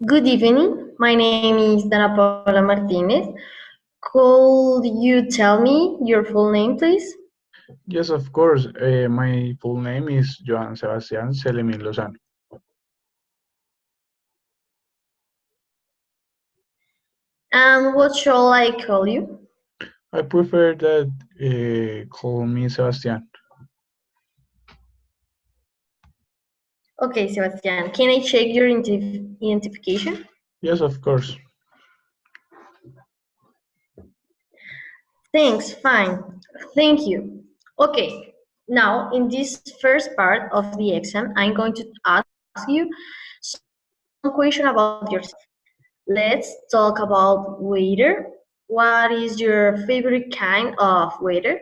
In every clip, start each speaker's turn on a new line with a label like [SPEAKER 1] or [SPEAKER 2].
[SPEAKER 1] Good evening. My name is Dana Paula Martinez. Could you tell me your full name, please?
[SPEAKER 2] Yes, of course. My full name is Joan Sebastián Selemin Lozano.
[SPEAKER 1] And what shall I call you?
[SPEAKER 2] I prefer that call me Sebastián.
[SPEAKER 1] Okay, Sebastian, can I check your identification?
[SPEAKER 2] Yes, of course.
[SPEAKER 1] Thanks, fine. Thank you. Okay, now in this first part of the exam, I'm going to ask you some questions about yourself. Let's talk about weather. What is your favorite kind of weather?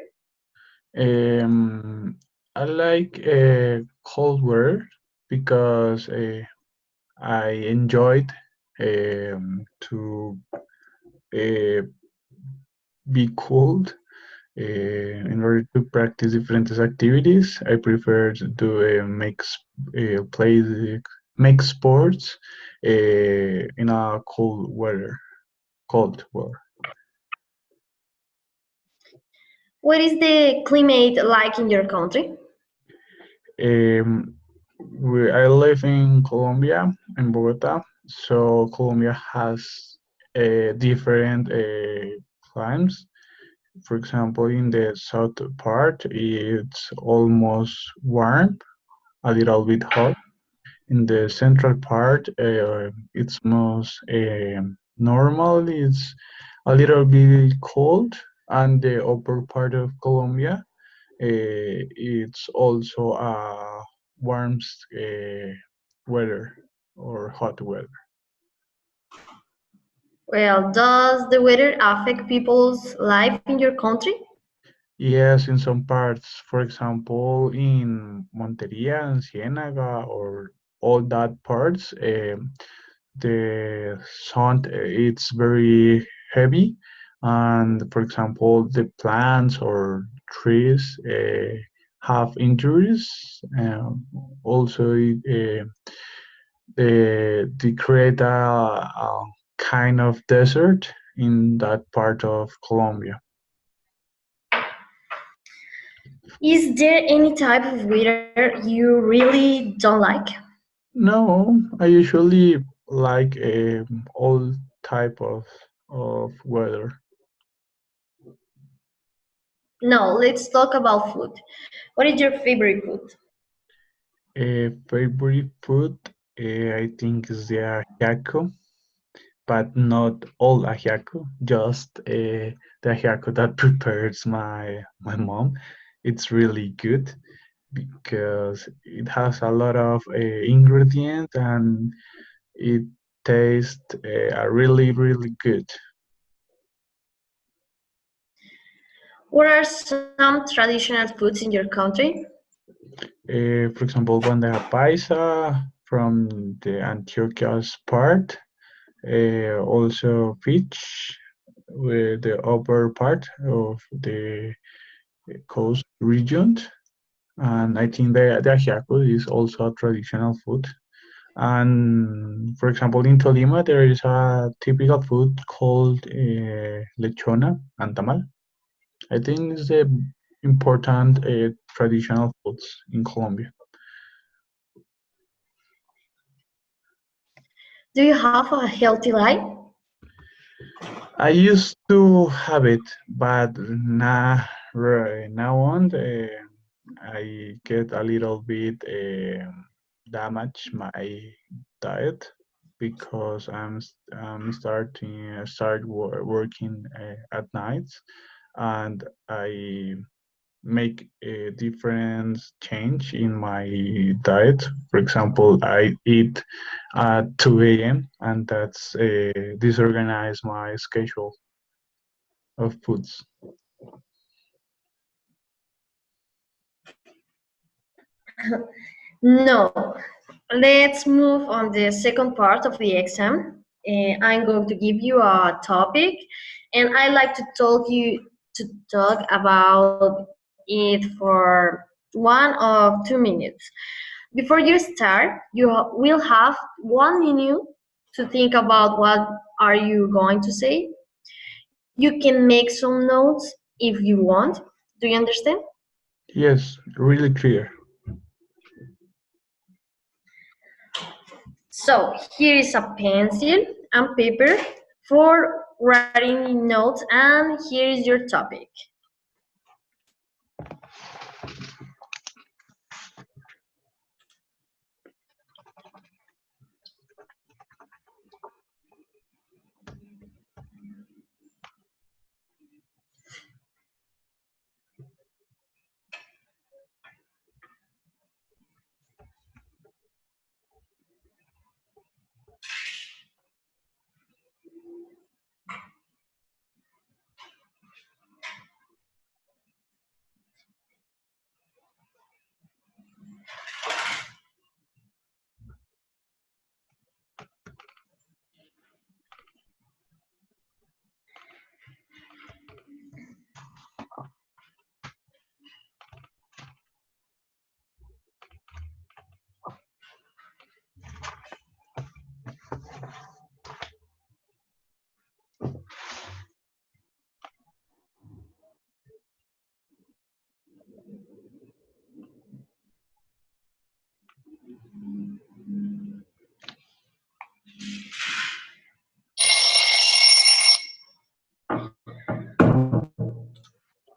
[SPEAKER 2] Um, I like cold weather because I enjoyed to uh, be cold in order to practice different activities. I prefer to make sports in a cold weather.
[SPEAKER 1] What is the climate like in your country?
[SPEAKER 2] Um, I live in Colombia, in Bogota. So Colombia has different climes. For example, in the south part, it's almost warm, a little bit hot. In the central part, it's most normal. It's a little bit cold, and the upper part of Colombia, it's also a warm weather or hot weather.
[SPEAKER 1] Well, does the weather affect people's life in your country?
[SPEAKER 2] Yes, in some parts, for example, in Monteria and Ciénaga or all that parts, the sun it's very heavy, and for example, the plants or trees have injuries. Also, they create a kind of desert in that part of Colombia.
[SPEAKER 1] Is there any type of weather you really don't like?
[SPEAKER 2] No, I usually like all type of weather.
[SPEAKER 1] No, let's talk about food. What is your favorite food?
[SPEAKER 2] Favorite food, I think is the ajiaco, but not all ajiaco, just the ajiaco that prepares my mom. It's really good because it has a lot of ingredients and it tastes really good.
[SPEAKER 1] What are some traditional foods in your country?
[SPEAKER 2] For example, bandeja paisa from the Antiochia's part, also fish with the upper part of the coast region, and I think the ajiaco is also a traditional food. And for example, in Tolima, there is a typical food called lechona and tamal. I think it's the important traditional foods in Colombia.
[SPEAKER 1] Do you have a healthy life?
[SPEAKER 2] I used to have it, but now on, I get a little bit damage my diet because I'm working at nights, and I make a different change in my diet. For example, I eat at 2 a.m. and that's disorganize my schedule of foods.
[SPEAKER 1] No. Let's move on the second part of the exam. I'm going to give you a topic, and I like to talk about it for 1 or 2 minutes. Before you start, you will have 1 minute to think about what are you going to say. You can make some notes if you want. Do you understand?
[SPEAKER 2] Yes, really clear.
[SPEAKER 1] So here is a pencil and paper for writing notes, and here is your topic.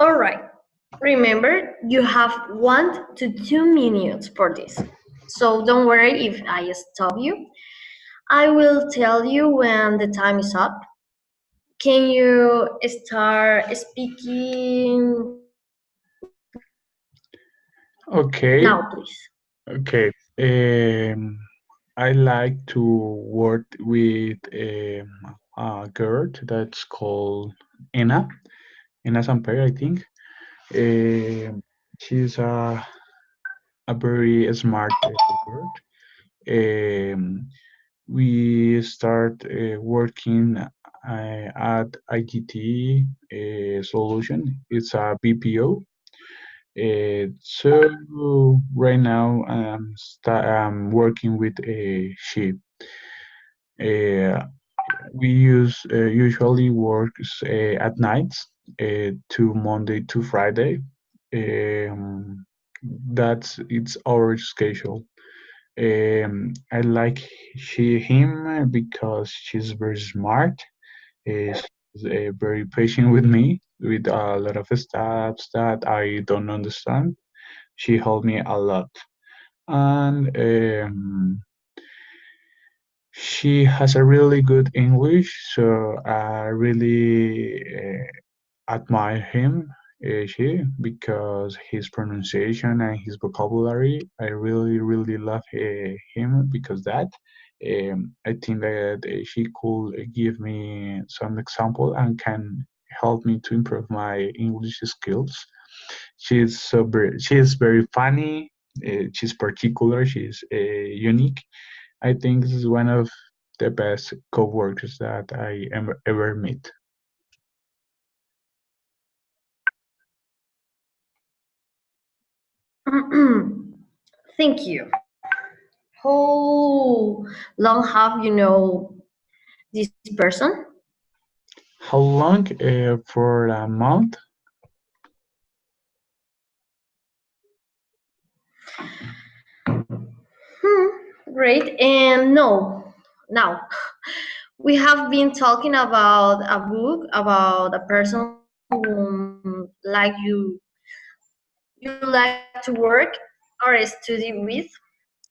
[SPEAKER 1] All right. Remember, you have 1 to 2 minutes for this. So don't worry if I stop you. I will tell you when the time is up. Can you start speaking
[SPEAKER 2] Okay,
[SPEAKER 1] now, please?
[SPEAKER 2] okay. I like to work with a girl that's called Ena Samper, I think. She's a very smart girl. Um, we start working at IGT Solution. It's a BPO. So right now I'm working with a sheep. Uh, we usually works at nights to Monday to Friday. Um, that's it's our schedule. I like him because she's very smart. She's very patient with me with a lot of stuff that I don't understand. She helped me a lot, and she has a really good English, so I really admire him, she, because his pronunciation and his vocabulary. I really, really love him because that. I think that she could give me some example and can help me to improve my English skills. She is very funny. She's particular. She's unique. I think this is one of the best co-workers that I ever meet.
[SPEAKER 1] Thank you. How long have you know this person?
[SPEAKER 2] How long? For a month?
[SPEAKER 1] Great. And no, now we have been talking about a book about a person who you like to work or study with.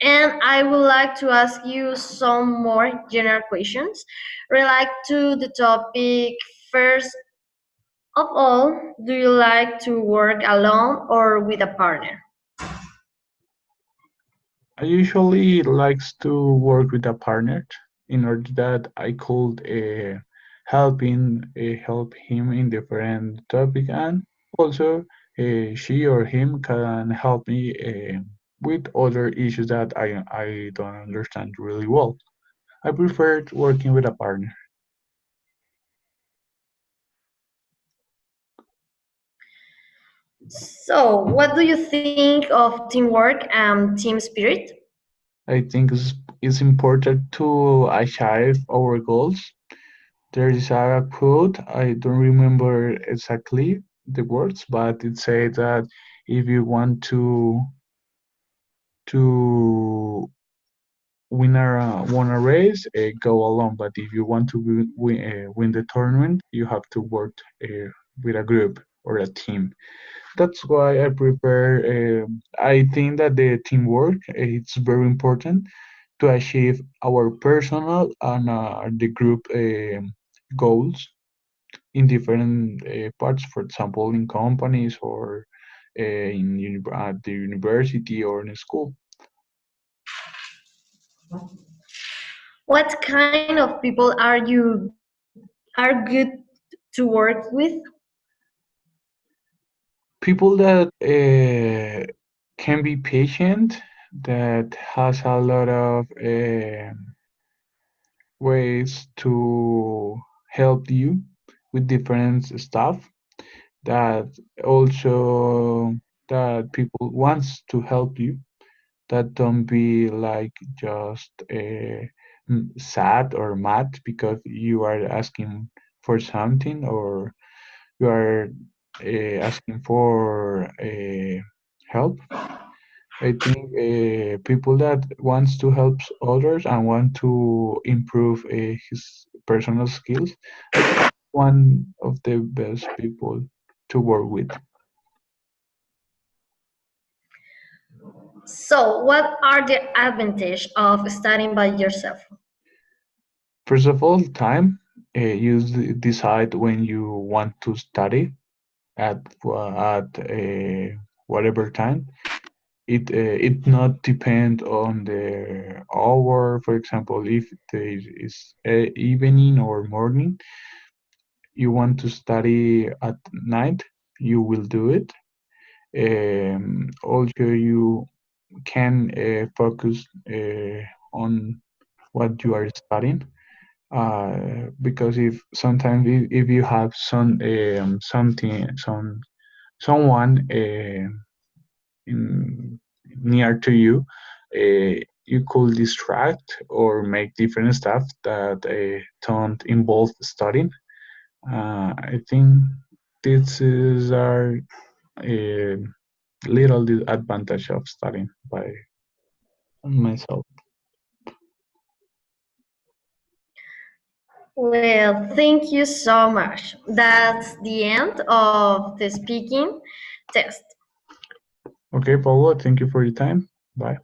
[SPEAKER 1] And I would like to ask you some more general questions related to the topic. First of all, do you like to work alone or with a partner?
[SPEAKER 2] I usually likes to work with a partner in order that I could help him in different topic, and also she or him can help me with other issues that I don't understand really well. I prefer working with a partner.
[SPEAKER 1] So, what do you think of teamwork and team spirit?
[SPEAKER 2] I think it's important to achieve our goals. There is a quote, I don't remember exactly the words, but it says that if you want to win a race, go alone. But if you want to win the tournament, you have to work with a group or a team. That's why I prefer. I think that the teamwork it's very important to achieve our personal and the group goals in different parts. For example, in companies or at the university or in school.
[SPEAKER 1] What kind of people are good to work with?
[SPEAKER 2] People that can be patient, that has a lot of ways to help you with different stuff, that also that people wants to help you, that don't be like just sad or mad because you are asking for something, or you are asking for help. I think people that wants to help others and want to improve his personal skills, I think one of the best people to work with.
[SPEAKER 1] So, what are the advantages of studying by yourself?
[SPEAKER 2] First of all, time. You decide when you want to study at whatever time. It not depend on the hour. For example, if there is evening or morning, you want to study at night, you will do it. Also, you can focus on what you are studying. Because if sometimes if you have someone in, near to you, you could distract or make different stuff that don't involve studying. I think this is our uh, little advantage of studying by myself.
[SPEAKER 1] Well, thank you so much. That's the end of the speaking test.
[SPEAKER 2] Okay, Paulo, thank you for your time. Bye.